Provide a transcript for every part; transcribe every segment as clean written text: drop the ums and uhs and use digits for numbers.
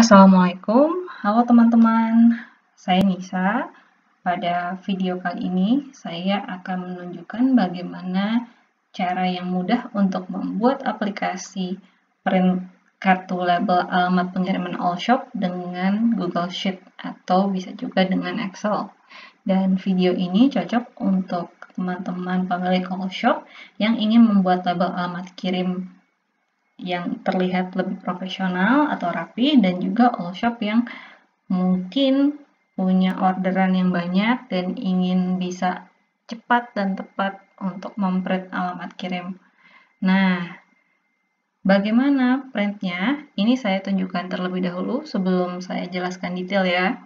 Assalamualaikum, halo teman-teman, saya Nisa. Pada video kali ini, saya akan menunjukkan bagaimana cara yang mudah untuk membuat aplikasi print kartu label alamat pengiriman Allshop dengan Google Sheet atau bisa juga dengan Excel. Dan video ini cocok untuk teman-teman pemilik Allshop yang ingin membuat label alamat kirim yang terlihat lebih profesional atau rapi, dan juga Allshop yang mungkin punya orderan yang banyak dan ingin bisa cepat dan tepat untuk memprint alamat kirim. Nah, bagaimana printnya? Ini saya tunjukkan terlebih dahulu sebelum saya jelaskan detail ya.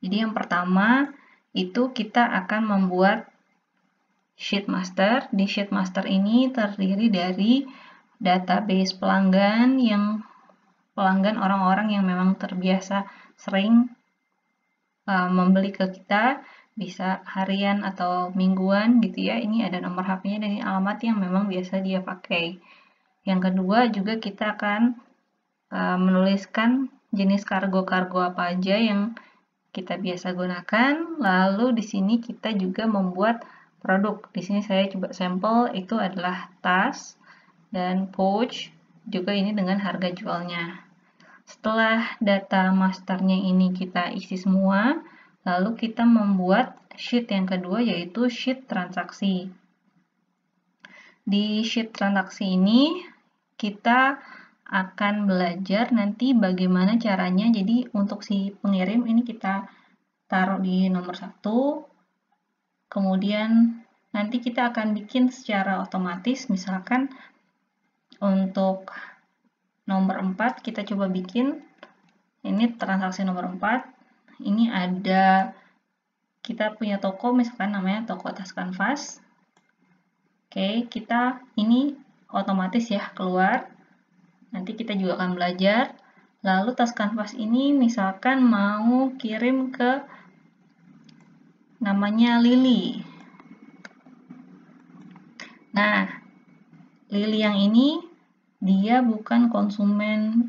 Jadi yang pertama itu kita akan membuat sheet master. Di sheet master ini terdiri dari database pelanggan orang-orang yang memang terbiasa sering membeli ke kita, bisa harian atau mingguan gitu ya. Ini ada nomor HP-nya dan alamat yang memang biasa dia pakai. Yang kedua juga kita akan menuliskan jenis kargo-kargo apa aja yang kita biasa gunakan. Lalu di sini kita juga membuat produk. Di sini saya coba sampel, itu adalah tas dan pouch, juga ini dengan harga jualnya. Setelah data masternya ini kita isi semua, lalu kita membuat sheet yang kedua, yaitu sheet transaksi. Di sheet transaksi ini kita akan belajar nanti bagaimana caranya. Jadi untuk si pengirim ini kita taruh di nomor 1, kemudian nanti kita akan bikin secara otomatis. Misalkan untuk nomor 4 kita coba bikin, ini transaksi nomor 4, ini ada, kita punya toko misalkan namanya toko tas kanvas. Oke, kita ini otomatis ya keluar, nanti kita juga akan belajar. Lalu tas kanvas ini misalkan mau kirim ke namanya Lily. Nah, Lily yang ini dia bukan konsumen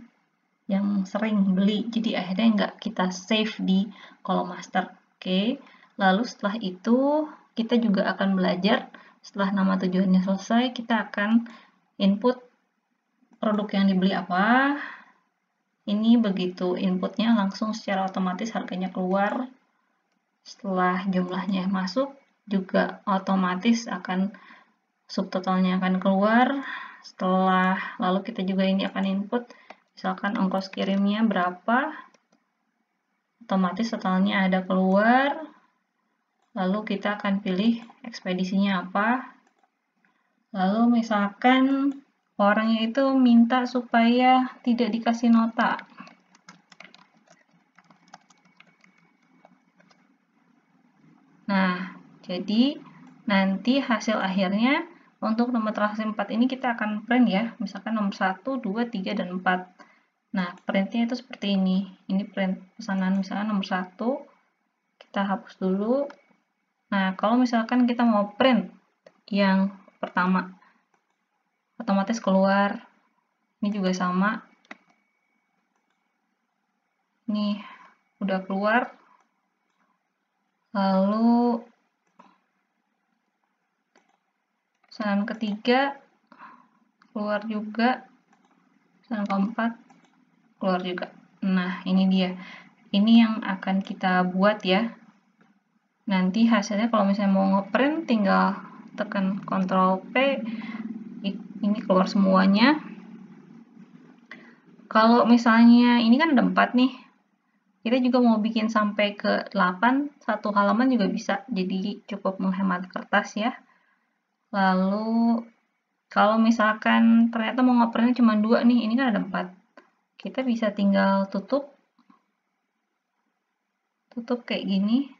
yang sering beli, jadi akhirnya nggak kita save di kolom master. Oke, lalu setelah itu kita juga akan belajar, setelah nama tujuannya selesai, kita akan input produk yang dibeli apa. Ini begitu inputnya langsung secara otomatis harganya keluar. Setelah jumlahnya masuk, juga otomatis akan subtotalnya akan keluar. Lalu kita juga ini akan input, misalkan ongkos kirimnya berapa, otomatis totalnya ada keluar. Lalu kita akan pilih ekspedisinya apa. Lalu misalkan orangnya itu minta supaya tidak dikasih nota. Nah, jadi nanti hasil akhirnya untuk nomor transaksi 4 ini kita akan print ya, misalkan nomor 1, 2, 3, dan 4. Nah, printnya itu seperti ini. Ini print pesanan misalkan nomor 1, kita hapus dulu. Nah, kalau misalkan kita mau print yang pertama, otomatis keluar. Ini juga sama. Ini udah keluar. Lalu pesanan ketiga keluar juga, pesanan keempat keluar juga. Nah, ini dia. Ini yang akan kita buat ya. Nanti hasilnya kalau misalnya mau ngeprint tinggal tekan Ctrl P, ini keluar semuanya. Kalau misalnya ini kan ada 4 nih, kita juga mau bikin sampai ke 8, satu halaman juga bisa, jadi cukup menghemat kertas ya. Lalu kalau misalkan ternyata mau ngeprintnya cuma 2 nih, ini kan ada 4, kita bisa tinggal tutup kayak gini,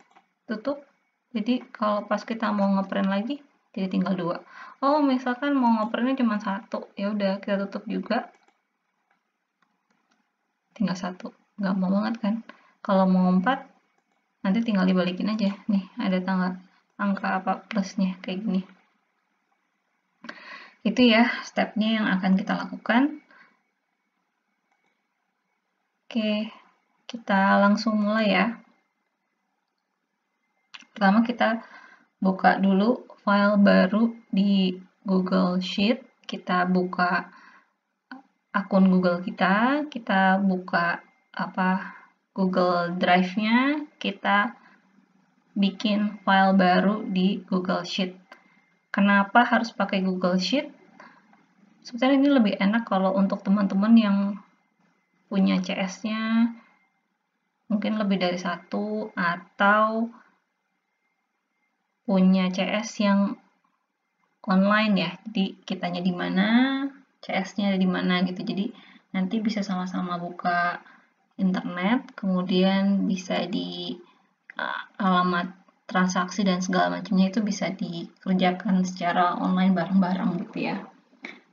tutup. Jadi kalau pas kita mau ngeprint lagi, jadi tinggal 2. Oh, misalkan mau ngeprintnya cuma 1, ya udah kita tutup juga, tinggal 1. Gampang banget kan? Kalau mau 4, nanti tinggal dibalikin aja. Nih, ada angka apa plusnya kayak gini. Itu ya stepnya yang akan kita lakukan. Oke, kita langsung mulai ya. Pertama kita buka dulu file baru di Google Sheet. Kita buka akun Google kita buka Google Drive-nya, kita bikin file baru di Google Sheet. Kenapa harus pakai Google Sheet? Sebenarnya ini lebih enak kalau untuk teman-teman yang punya CS-nya mungkin lebih dari satu atau punya CS yang online ya. Jadi kitanya di mana, CS-nya ada di mana gitu. Jadi nanti bisa sama-sama buka internet, kemudian bisa di alamat transaksi dan segala macamnya itu bisa dikerjakan secara online bareng-bareng gitu ya.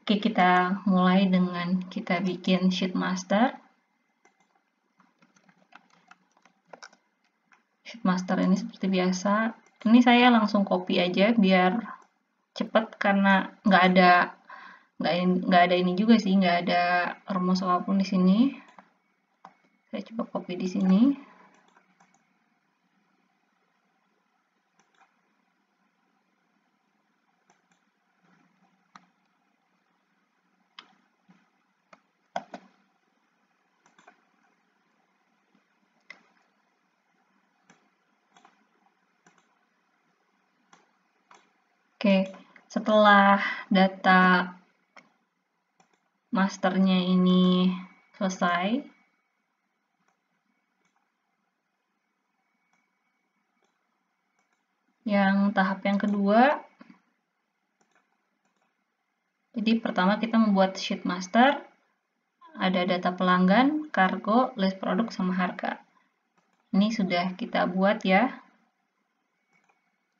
Oke, kita mulai dengan kita bikin sheet master. Sheet master ini seperti biasa. Ini saya langsung copy aja biar cepat karena nggak ada ini juga sih, nggak ada rumus apapun di sini. Saya coba copy di sini. Oke, setelah data masternya ini selesai, yang tahap yang kedua, jadi pertama kita membuat sheet master, ada data pelanggan, kargo, list produk, sama harga. Ini sudah kita buat ya.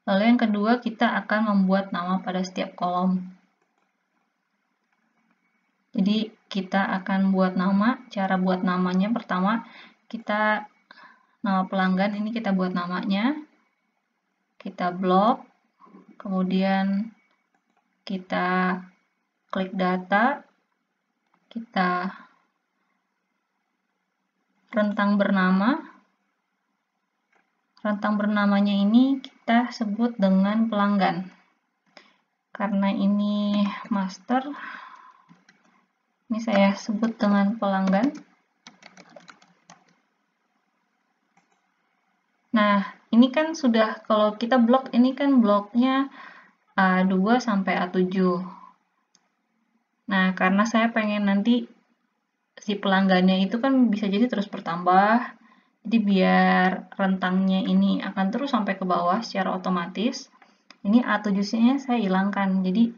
Lalu yang kedua, kita akan membuat nama pada setiap kolom. Jadi kita akan buat nama. Cara buat namanya pertama, kita nama pelanggan ini kita buat namanya. Kita blok, kemudian kita klik data, kita rentang bernama. Rentang bernamanya ini kita sebut dengan pelanggan. Karena ini master, ini saya sebut dengan pelanggan. Nah, ini kan sudah, kalau kita blok, ini kan bloknya A2 sampai A7. Nah, karena saya pengen nanti si pelanggannya itu kan bisa jadi terus bertambah, jadi biar rentangnya ini akan terus sampai ke bawah secara otomatis, ini A7-nya saya hilangkan, jadi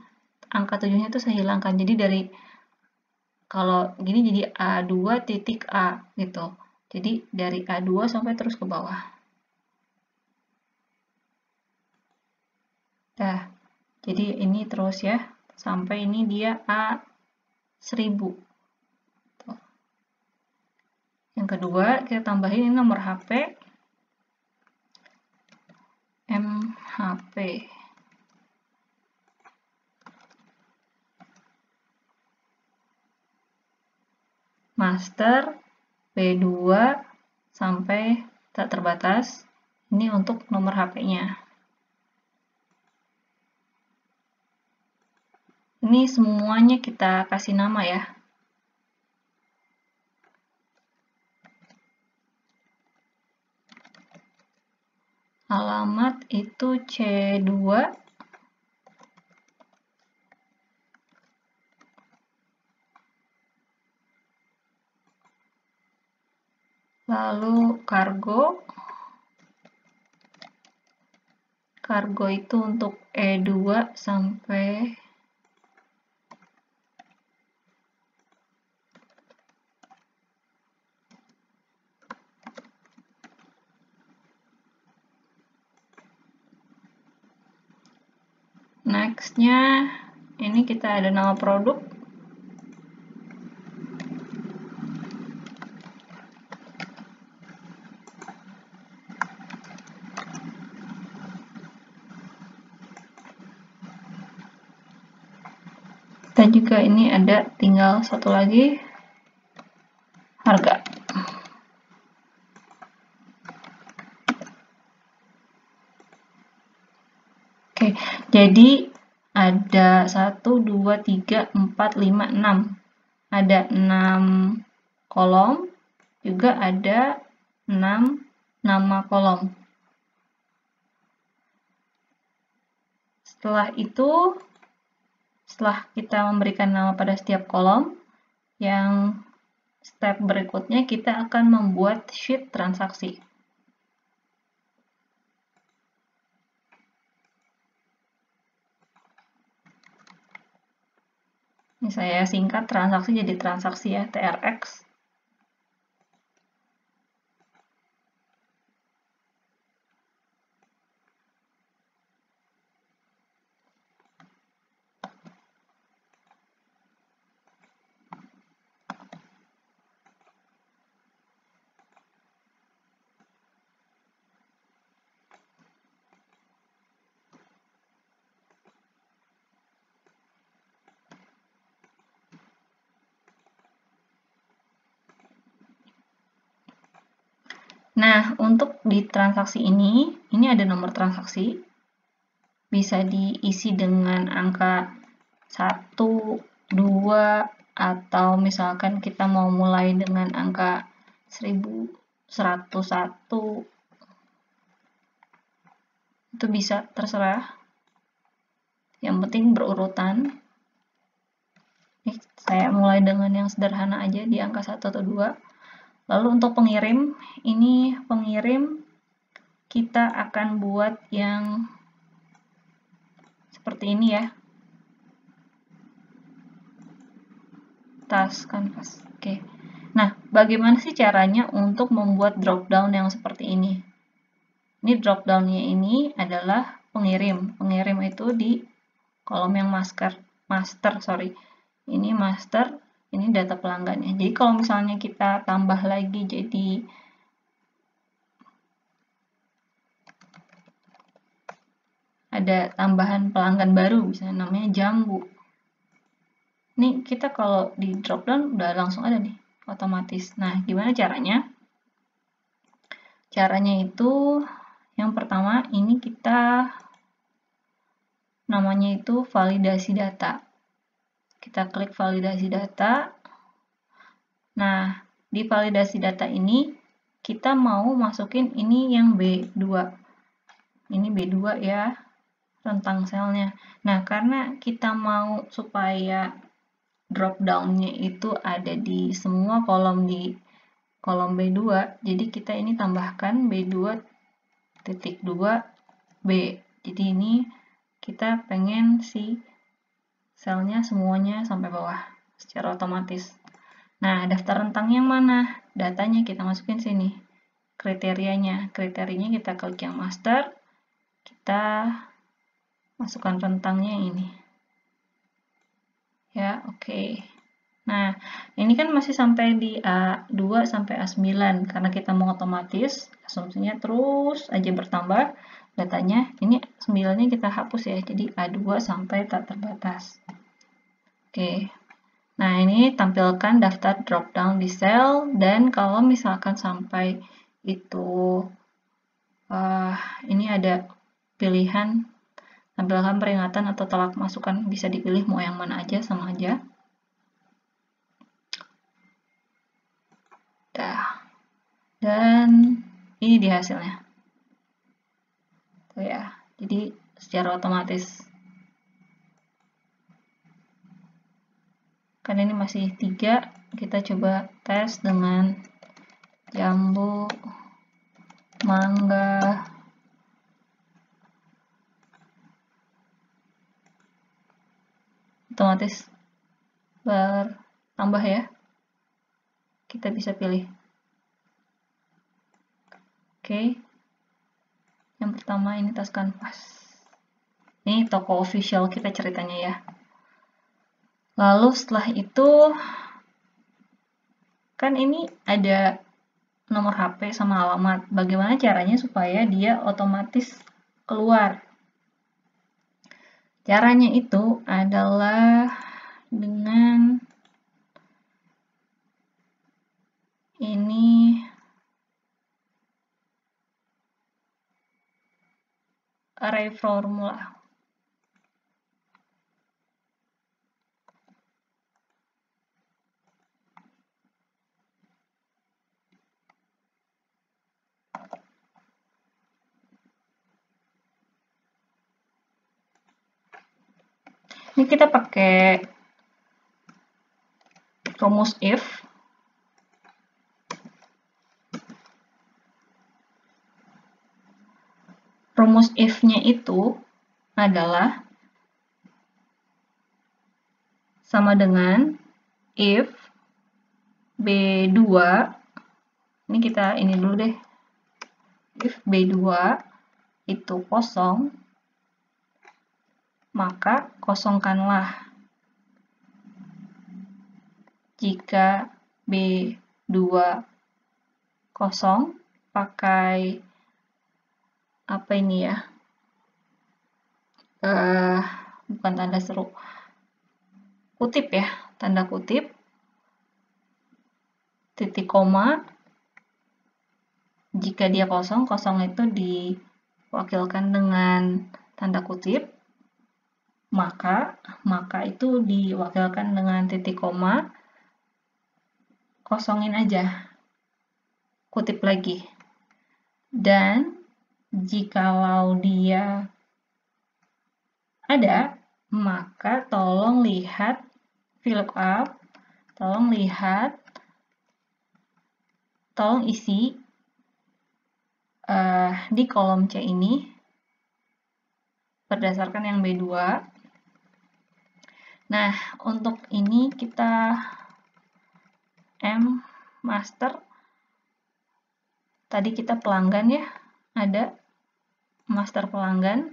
angka 7-nya itu saya hilangkan, jadi dari kalau gini jadi A2 titik A gitu, jadi dari A2 sampai terus ke bawah. Nah, jadi ini terus ya, sampai ini dia A1000. Yang kedua, kita tambahin ini nomor HP, MHP. Master, B2 sampai tak terbatas. Ini untuk nomor HP-nya. Ini semuanya kita kasih nama ya. Alamat itu C2. Lalu kargo. Kargo itu untuk E2 sampai next-nya ini kita ada nama produk. Dan juga ini ada tinggal satu lagi, harga. Jadi ada 1, 2, 3, 4, 5, 6. Ada 6 kolom, juga ada 6 nama kolom. Setelah itu, setelah kita memberikan nama pada setiap kolom, yang step berikutnya kita akan membuat sheet transaksi. Ini saya singkat transaksi jadi transaksi ya, TRX. Nah, untuk di transaksi ini ada nomor transaksi. Bisa diisi dengan angka 1, 2, atau misalkan kita mau mulai dengan angka 1101. Itu bisa, terserah. Yang penting berurutan. Nih, saya mulai dengan yang sederhana aja di angka 1 atau 2. Lalu untuk pengirim, ini pengirim kita akan buat yang seperti ini ya. Tas kanvas. Oke. Nah, bagaimana sih caranya untuk membuat drop down yang seperti ini? Ini drop down-nya ini adalah pengirim. Pengirim itu di kolom yang master, sorry. Ini master, ini data pelanggannya. Jadi kalau misalnya kita tambah lagi jadi ada tambahan pelanggan baru, misalnya namanya Jambu. Ini kita kalau di drop down udah langsung ada nih, otomatis. Nah, gimana caranya? Caranya itu yang pertama ini kita namanya itu validasi data. Kita klik validasi data. Nah, di validasi data ini kita mau masukin ini yang B2. Ini B2 ya, rentang selnya. Nah, karena kita mau supaya drop down-nya itu ada di semua kolom di kolom B2, jadi kita ini tambahkan B2.2B. Jadi ini kita pengen si selnya semuanya sampai bawah secara otomatis. Nah, daftar rentang yang mana? Datanya kita masukin sini. Kriterianya kita klik yang master, kita masukkan rentangnya ini. Ya, oke. Nah, ini kan masih sampai di A2 sampai A9 karena kita mau otomatis, asumsinya terus aja bertambah datanya. Ini 9-nya kita hapus ya, jadi A2 sampai tak terbatas. Oke. Nah, ini tampilkan daftar drop down di sel, dan kalau misalkan sampai itu ini ada pilihan tampilkan peringatan atau telah masukan, bisa dipilih mau yang mana aja, sama aja. Dan ini di hasilnya. Tuh ya, jadi secara otomatis. Kan ini masih 3, kita coba tes dengan jambu, mangga, otomatis bertambah ya. Kita bisa pilih. Oke. Yang pertama ini tas kanvas. Ini toko official kita ceritanya ya. Lalu setelah itu kan ini ada nomor HP sama alamat. Bagaimana caranya supaya dia otomatis keluar? Caranya itu adalah dengan ini array formula. Ini kita pakai rumus if. Rumus if-nya itu adalah sama dengan if B2, ini kita ini dulu deh, if B2 itu kosong, maka kosongkanlah. Jika B2 kosong, pakai apa ini ya? Bukan tanda seru. Kutip ya, tanda kutip, titik koma. Jika dia kosong, kosong itu diwakilkan dengan tanda kutip, maka itu diwakilkan dengan titik koma, kosongin aja, kutip lagi. Dan jikalau dia ada, maka tolong lihat VLOOKUP, tolong isi di kolom C ini berdasarkan yang B2. Nah, untuk ini kita M master, tadi kita pelanggan ya, ada master pelanggan,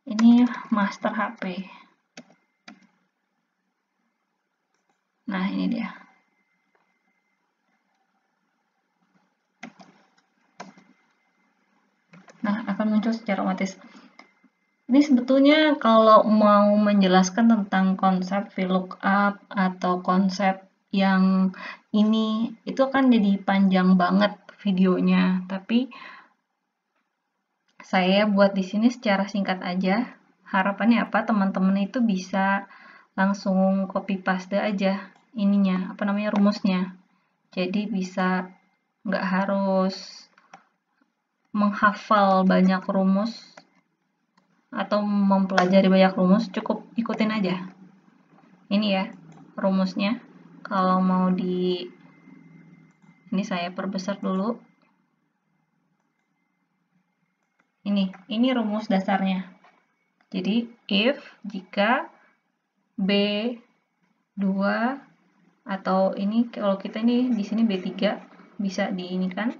ini master HP. Nah, ini dia. Nah, akan muncul secara otomatis. Ini sebetulnya kalau mau menjelaskan tentang konsep VLOOKUP atau konsep yang ini, itu akan jadi panjang banget videonya. Tapi saya buat di sini secara singkat aja. Harapannya apa? Teman-teman itu bisa langsung copy paste aja ininya, apa namanya, rumusnya. Jadi bisa nggak harus menghafal banyak rumus atau mempelajari banyak rumus, cukup ikutin aja. Ini ya rumusnya. Kalau mau ini saya perbesar dulu. Ini rumus dasarnya. Jadi if jika B2 atau ini kalau kita ini di sini B3 bisa diinikan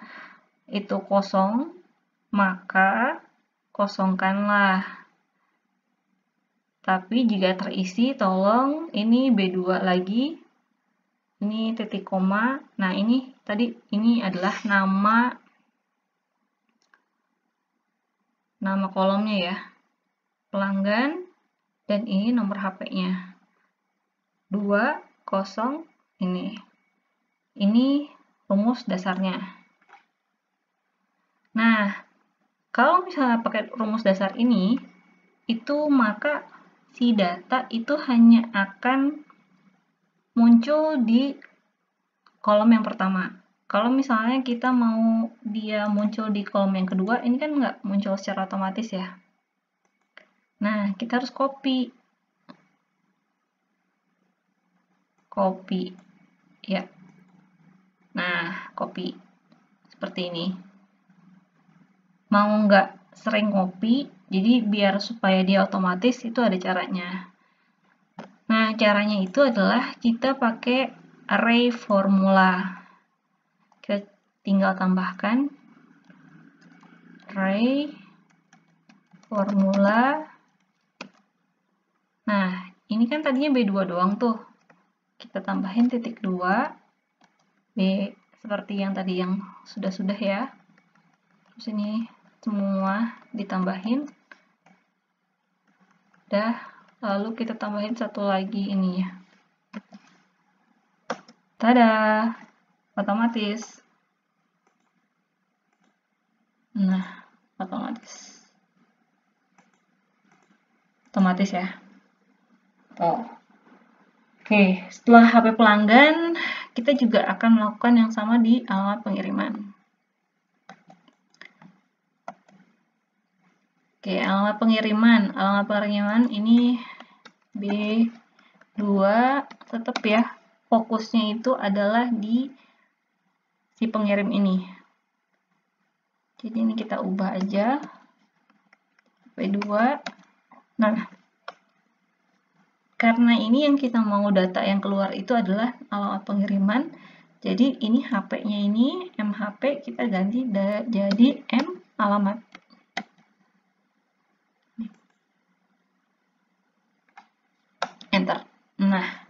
itu kosong, maka kosongkanlah. Tapi jika terisi, tolong ini B2 lagi, ini titik koma. Nah, ini tadi ini adalah nama kolomnya ya, pelanggan, dan ini nomor HP-nya. 20 ini. Ini rumus dasarnya. Nah, kalau misalnya pakai rumus dasar ini, itu maka si data itu hanya akan muncul di kolom yang pertama. Kalau misalnya kita mau dia muncul di kolom yang kedua, ini kan nggak muncul secara otomatis ya. Nah, kita harus copy. Ya. Nah, copy. Seperti ini. Mau nggak sering copy, jadi biar supaya dia otomatis, itu ada caranya. Nah, caranya itu adalah kita pakai array formula. Kita tinggal tambahkan array formula. Nah, ini kan tadinya B2 doang tuh. Kita tambahin titik 2, B seperti yang tadi yang sudah-sudah ya. Terus ini semua ditambahin. Udah, lalu kita tambahin satu lagi ini ya. Tada! Otomatis. Nah, otomatis ya. Oke, setelah HP pelanggan, kita juga akan melakukan yang sama di alamat pengiriman. Oke, alamat pengiriman ini B2, tetap ya, fokusnya itu adalah di si pengirim ini. Jadi ini kita ubah aja B2. Nah, karena ini yang kita mau data yang keluar itu adalah alamat pengiriman, jadi ini HP-nya ini MHP kita ganti jadi M alamat. Enter. Nah,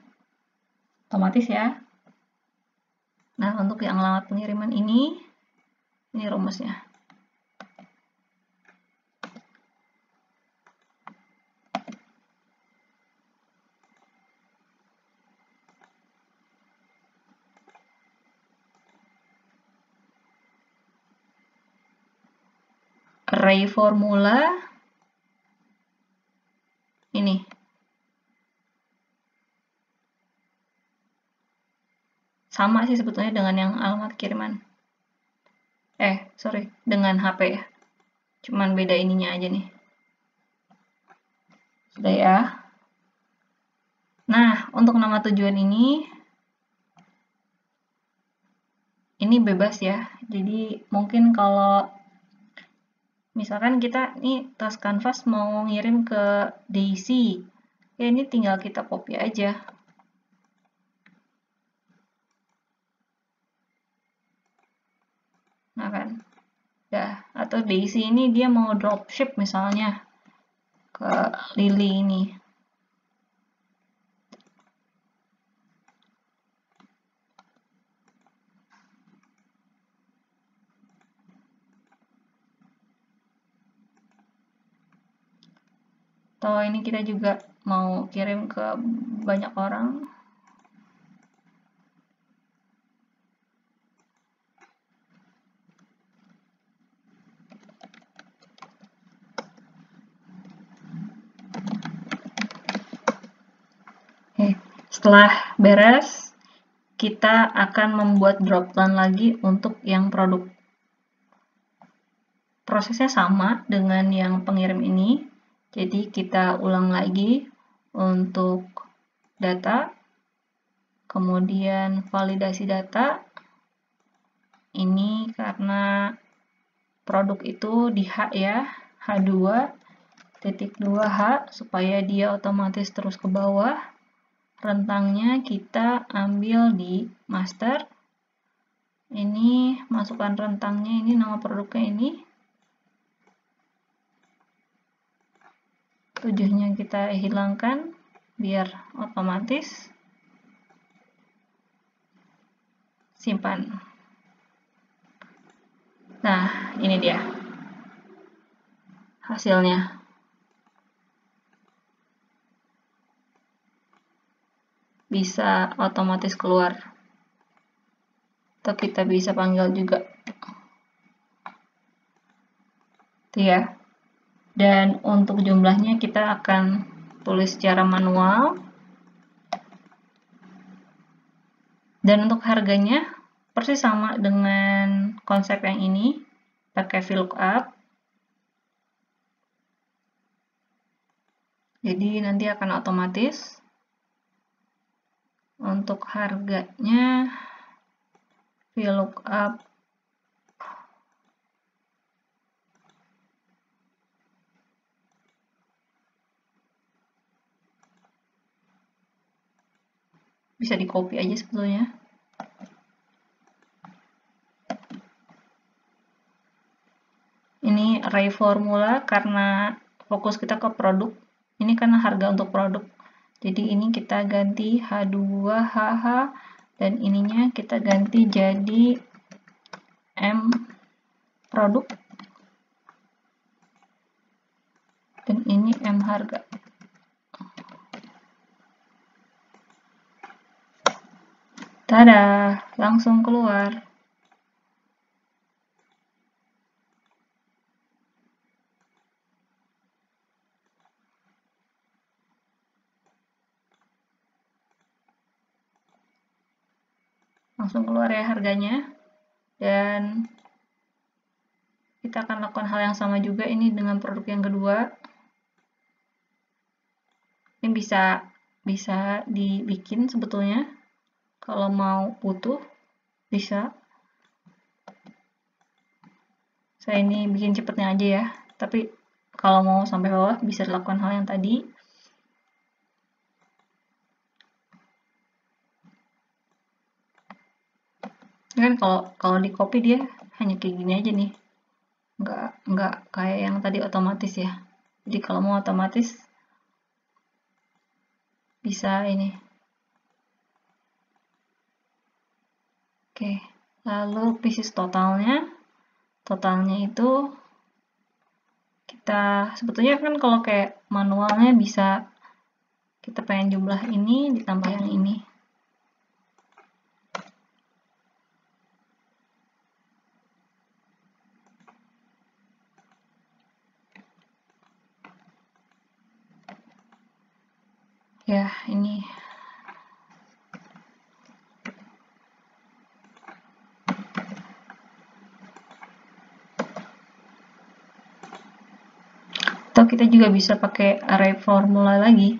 otomatis ya. Nah, untuk yang alamat pengiriman ini rumusnya. Array formula ini. Sama sih sebetulnya dengan yang alamat kiriman. Sorry, dengan HP ya. Cuman beda ininya aja nih. Sudah ya. Nah, untuk nama tujuan ini bebas ya. Jadi mungkin kalau misalkan kita nih tas kanvas mau ngirim ke Daisy, ya ini tinggal kita copy aja. Nah kan, ya. Atau Daisy ini dia mau dropship misalnya ke Lily ini. Atau ini kita juga mau kirim ke banyak orang. Setelah beres, kita akan membuat dropdown lagi untuk yang produk. Prosesnya sama dengan yang pengirim ini. Jadi kita ulang lagi untuk data, kemudian validasi data. Ini karena produk itu di H ya, H2.2H, supaya dia otomatis terus ke bawah. Rentangnya kita ambil di master. Ini masukkan rentangnya, ini nama produknya ini. 7-nya kita hilangkan biar otomatis. Simpan. Nah, ini dia hasilnya. Bisa otomatis keluar. Atau kita bisa panggil juga. Itu ya. Dan untuk jumlahnya kita akan tulis secara manual. Dan untuk harganya persis sama dengan konsep yang ini, pakai VLOOKUP. Jadi nanti akan otomatis. Untuk harganya VLOOKUP bisa di copy aja sebetulnya. Ini array formula karena fokus kita ke produk. Ini karena harga untuk produk. Jadi ini kita ganti H2HH dan ininya kita ganti jadi M produk. Dan ini M harga. Tada, langsung keluar. Langsung keluar ya harganya. Dan kita akan lakukan hal yang sama juga ini dengan produk yang kedua. Ini bisa dibikin sebetulnya. Kalau mau utuh bisa. Saya ini bikin cepetnya aja ya. Tapi kalau mau sampai bawah bisa dilakukan hal yang tadi. Kan kalau di copy dia hanya kayak gini aja nih. Nggak kayak yang tadi otomatis ya. Jadi kalau mau otomatis bisa ini. Oke, lalu pieces totalnya itu kita sebetulnya kan kalau kayak manualnya bisa kita pengen jumlah ini ditambah yang ini. Ya, ini atau kita juga bisa pakai array formula lagi.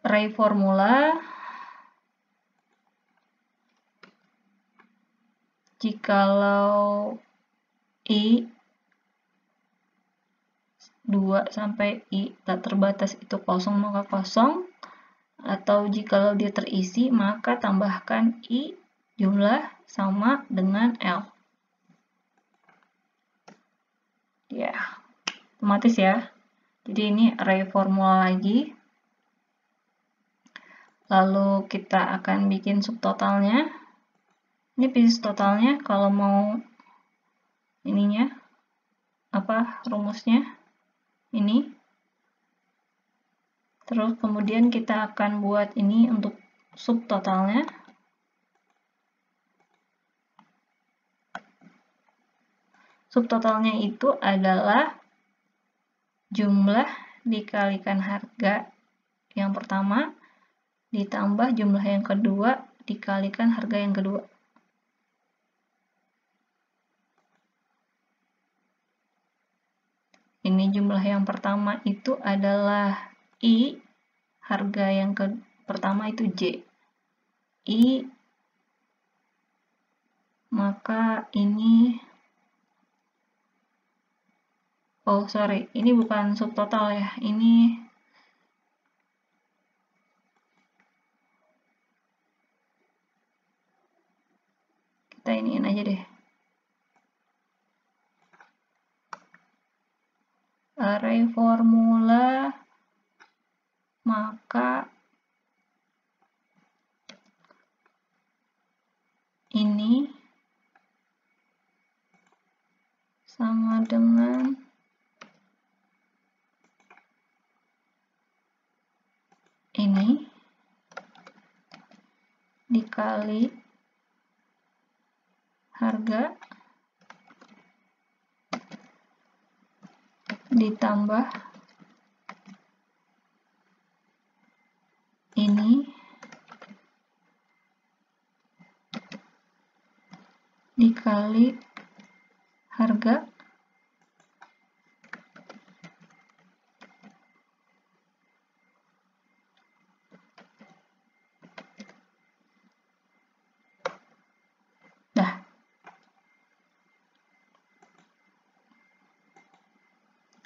Array formula jikalau i 2 sampai i tak terbatas itu kosong maka kosong, atau jikalau dia terisi maka tambahkan i jumlah sama dengan L. Ya, otomatis ya. Jadi ini array formula lagi. Lalu kita akan bikin subtotalnya. Ini pieces totalnya kalau mau ininya rumusnya ini. Terus kemudian kita akan buat ini untuk subtotalnya. Subtotalnya itu adalah jumlah dikalikan harga yang pertama ditambah jumlah yang kedua dikalikan harga yang kedua. Ini jumlah yang pertama itu adalah I, harga yang pertama itu J. I, maka ini, oh sorry, ini bukan subtotal ya, ini kita iniin aja deh. Array formula maka ini sama dengan ini dikali harga ditambah ini dikali harga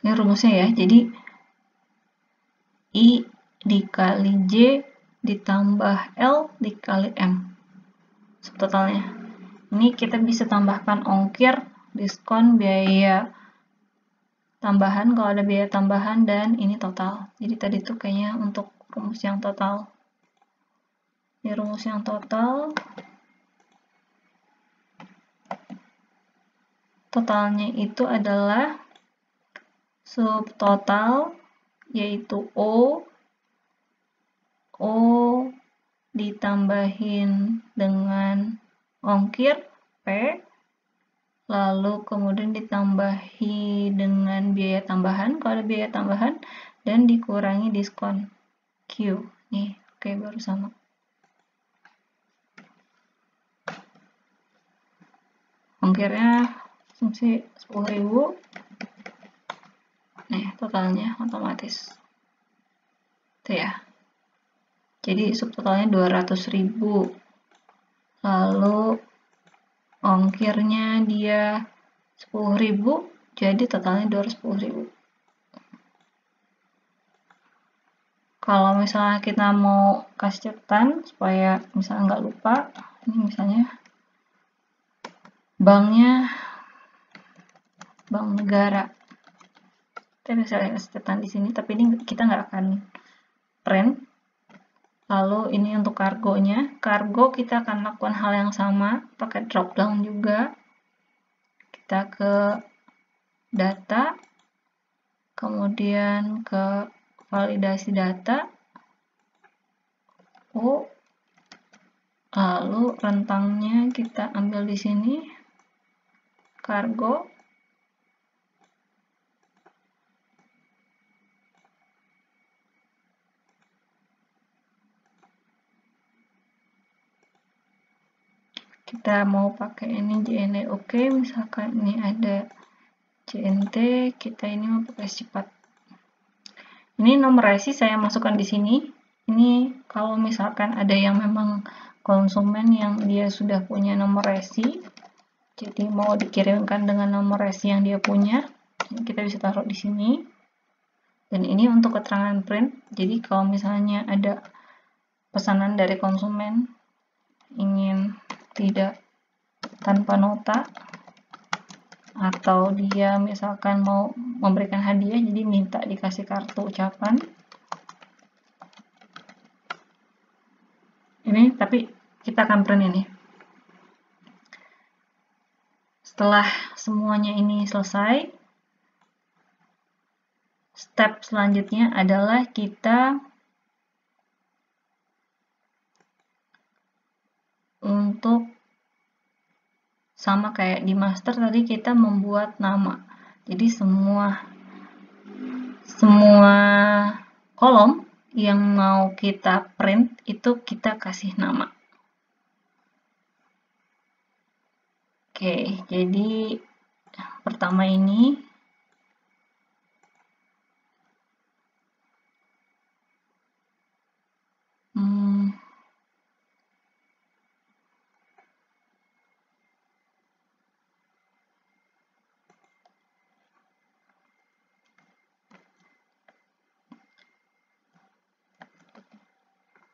ini rumusnya ya. Jadi I dikali J ditambah L dikali M subtotalnya. Ini kita bisa tambahkan ongkir, diskon, biaya tambahan kalau ada biaya tambahan, dan ini total. Jadi tadi tuh kayaknya untuk rumus yang total. Ini rumus yang total. Totalnya itu adalah subtotal yaitu O ditambahin dengan ongkir P, lalu kemudian ditambahi dengan biaya tambahan kalau ada biaya tambahan, dan dikurangi diskon Q. Nih, oke, baru sama. ongkirnya asumsi 10.000. Nih totalnya otomatis itu ya, jadi subtotalnya 200.000. lalu ongkirnya dia 10.000, jadi totalnya 210.000. Kalau misalnya kita mau kasih catatan supaya misalnya nggak lupa, ini misalnya banknya Bank Negara, kita bisa kasih catatan di sini, tapi ini kita nggak akan print. Lalu ini untuk kargonya, kargo kita akan lakukan hal yang sama, pakai drop down juga. Kita ke data, kemudian ke validasi data, lalu rentangnya kita ambil di sini, kargo. Kita mau pakai ini JNE oke, misalkan ini ada JNT, kita ini mau pakai cepat. Ini nomor resi saya masukkan di sini. Ini kalau misalkan ada yang memang konsumen yang dia sudah punya nomor resi, jadi mau dikirimkan dengan nomor resi yang dia punya, kita bisa taruh di sini. Dan ini untuk keterangan print. Jadi kalau misalnya ada pesanan dari konsumen ingin tidak tanpa nota, atau dia misalkan mau memberikan hadiah, jadi minta dikasih kartu ucapan. Ini tapi kita akan print ini. Setelah semuanya ini selesai, step selanjutnya adalah kita untuk sama kayak di master tadi, kita membuat nama. Jadi semua kolom yang mau kita print itu kita kasih nama. Oke, jadi pertama ini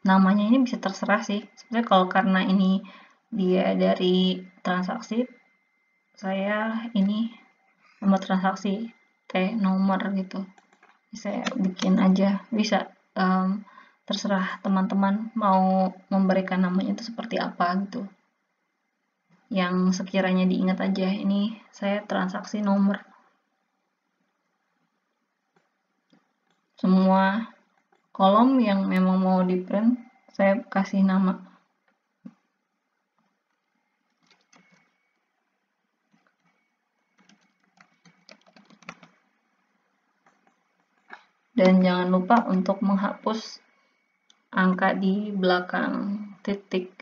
namanya ini bisa terserah sih. Sebenarnya kalau karena ini dia dari transaksi, saya ini nomor transaksi nomor gitu. Saya bikin aja, bisa terserah teman-teman mau memberikan namanya itu seperti apa gitu. Yang sekiranya diingat aja, ini saya transaksi nomor. Semua kolom yang memang mau di print saya kasih nama. Dan jangan lupa untuk menghapus angka di belakang titik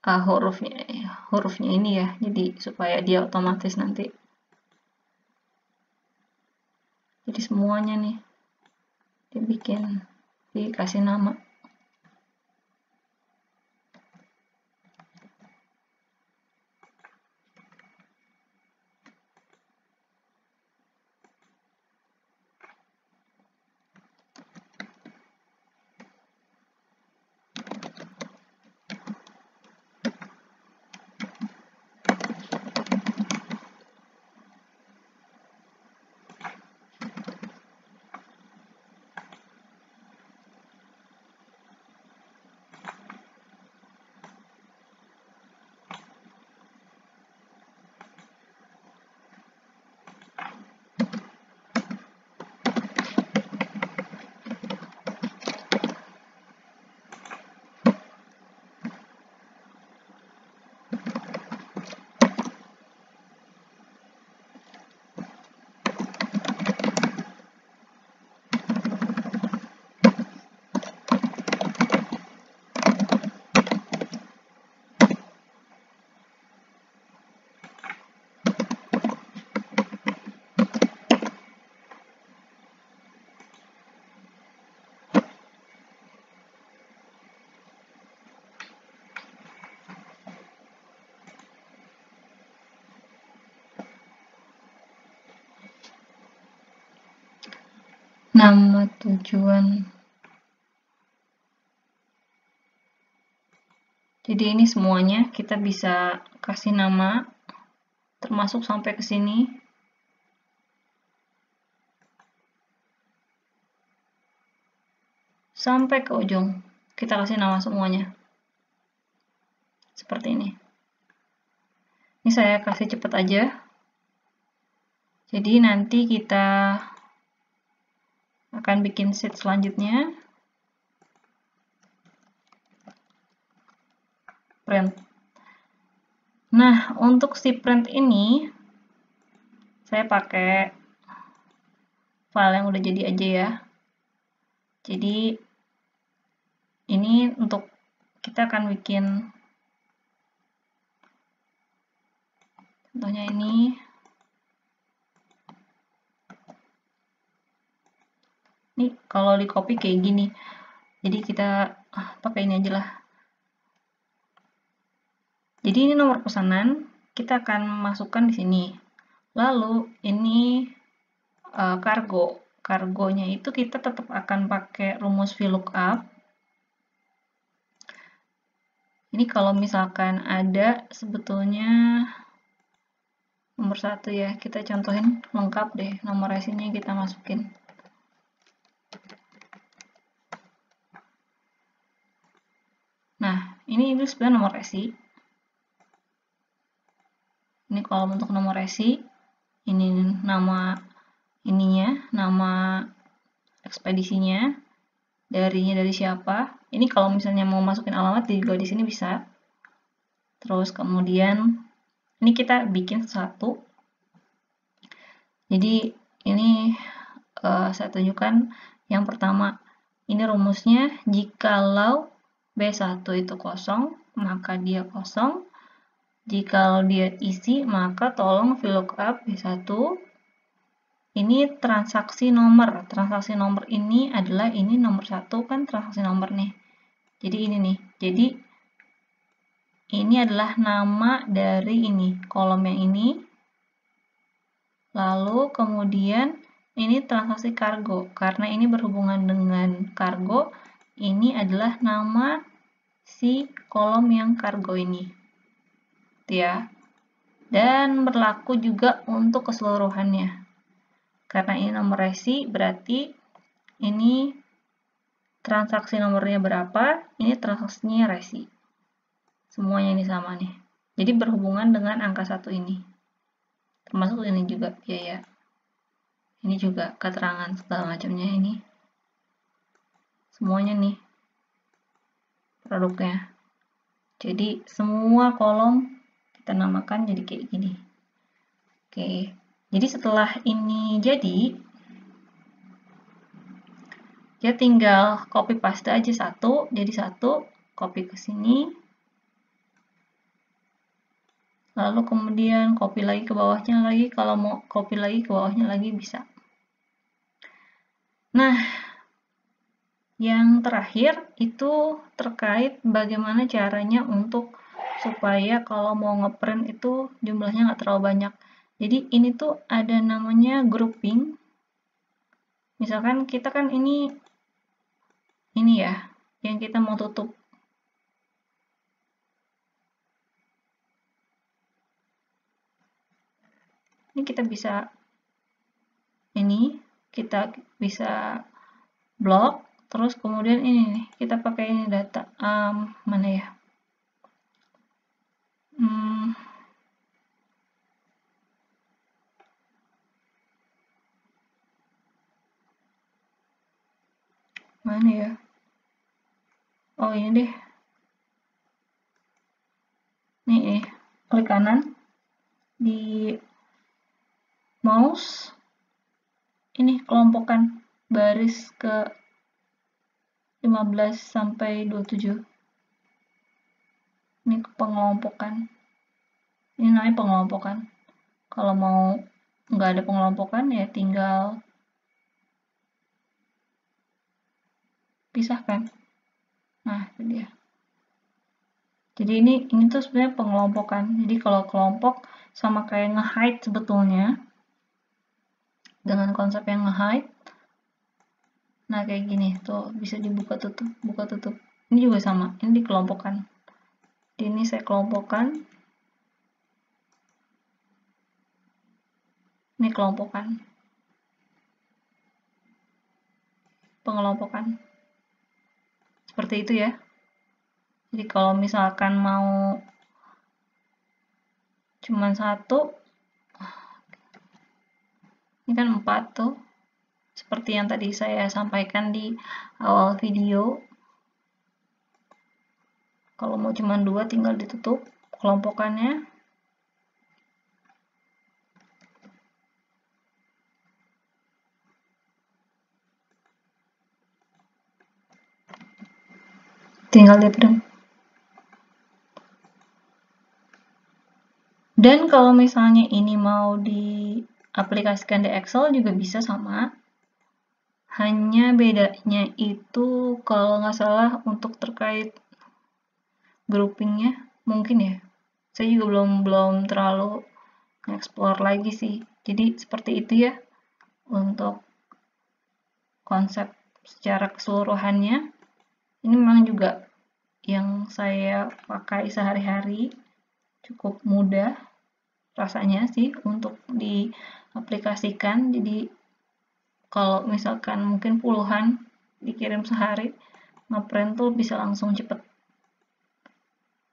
hurufnya ini ya, jadi supaya dia otomatis nanti. Jadi semuanya nih dibikin, dikasih nama. nama tujuan. Jadi ini semuanya kita bisa kasih nama, termasuk sampai ke sini. Sampai ke ujung, kita kasih nama semuanya. Seperti ini. Ini saya kasih cepat aja. Jadi nanti kita akan bikin sheet selanjutnya. Print. Nah, untuk si print ini saya pakai file yang udah jadi aja ya. Jadi ini untuk kita akan bikin contohnya ini. Ini kalau di copy kayak gini. Jadi kita pakai ini aja lah. Jadi ini nomor pesanan, kita akan masukkan di sini. Lalu ini kargo. Kargonya itu kita tetap akan pakai rumus VLOOKUP. Ini kalau misalkan ada sebetulnya nomor 1 ya, kita contohin lengkap deh, nomor resinya kita masukin. Nah, ini sebenarnya nomor resi. Ini kolom untuk nomor resi. Ini nama ininya, nama ekspedisinya, darinya dari siapa. Ini kalau misalnya mau masukin alamat juga di sini bisa. Terus kemudian ini kita bikin satu. Jadi ini saya tunjukkan yang pertama. Ini rumusnya, jikalau B1 itu kosong, maka dia kosong. Jikalau dia isi, maka tolong VLOOKUP B1. Ini transaksi nomor. Transaksi nomor ini adalah ini nomor 1 kan transaksi nomor nih. Jadi ini nih. Jadi ini adalah nama dari ini, kolom yang ini. Lalu kemudian ini transaksi kargo. Karena ini berhubungan dengan kargo, ini adalah nama si kolom yang kargo ini. Ya. Dan berlaku juga untuk keseluruhannya. Karena ini nomor resi, berarti ini transaksi nomornya berapa, ini transaksinya resi. Semuanya ini sama nih. Jadi berhubungan dengan angka 1 ini. Termasuk ini juga biaya. Ini juga keterangan segala macamnya ini. Semuanya nih produknya. Jadi semua kolom kita namakan jadi kayak gini. Oke. Jadi setelah ini jadi, ya tinggal copy paste aja satu, jadi satu, copy ke sini. Lalu kemudian copy lagi ke bawahnya lagi, kalau mau copy lagi ke bawahnya lagi bisa. Nah, yang terakhir itu terkait bagaimana caranya untuk supaya kalau mau ngeprint itu jumlahnya nggak terlalu banyak. Jadi ini tuh ada namanya grouping. Misalkan kita kan ini ya, yang kita mau tutup. Ini kita bisa blok, terus kemudian ini nih, kita pakai ini data, mana ya? Mana ya? Oh ini deh. Nih, klik kanan di mouse. Ini kelompokkan baris ke 15 sampai 27. Ini pengelompokan. Ini namanya pengelompokan. Kalau mau nggak ada pengelompokan ya tinggal pisahkan. Nah, itu dia. Jadi ini tuh sebenarnya pengelompokan. Jadi kalau kelompok sama kayak nge-hide sebetulnya. Dengan konsep yang nge-hide. Nah, kayak gini tuh bisa dibuka tutup, buka tutup. Ini juga sama, ini dikelompokkan. Ini saya kelompokkan. Ini kelompokkan. Pengelompokan. Seperti itu ya. Jadi kalau misalkan mau cuman satu, ini kan 4 tuh. Seperti yang tadi saya sampaikan di awal video. Kalau mau cuma 2 tinggal ditutup kelompokannya. Tinggal dipendam. Dan kalau misalnya ini mau diaplikasikan di Excel juga bisa sama. Hanya bedanya itu kalau nggak salah untuk terkait groupingnya mungkin ya. Saya juga belum terlalu explore lagi sih. Jadi seperti itu ya untuk konsep secara keseluruhannya. Ini memang juga yang saya pakai sehari-hari, cukup mudah rasanya sih untuk diaplikasikan. Jadi kalau misalkan mungkin puluhan dikirim sehari, ngeprint tuh bisa langsung cepet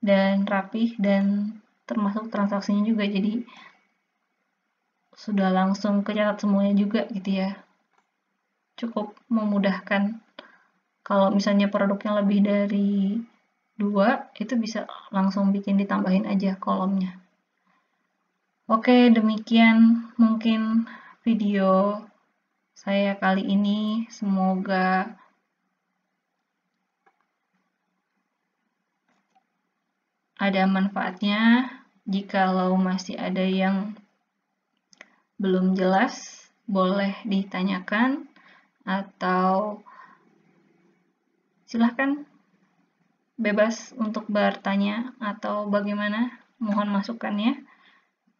dan rapih, dan termasuk transaksinya juga jadi sudah langsung kecatat semuanya juga gitu ya. Cukup memudahkan. Kalau misalnya produknya lebih dari 2, itu bisa langsung bikin ditambahin aja kolomnya. Oke, demikian mungkin video saya kali ini. Semoga ada manfaatnya. Jikalau masih ada yang belum jelas, boleh ditanyakan atau silahkan bebas untuk bertanya atau bagaimana, mohon masukannya.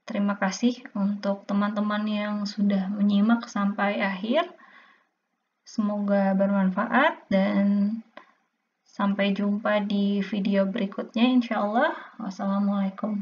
Terima kasih untuk teman-teman yang sudah menyimak sampai akhir. Semoga bermanfaat dan sampai jumpa di video berikutnya, insya Allah. Wassalamualaikum.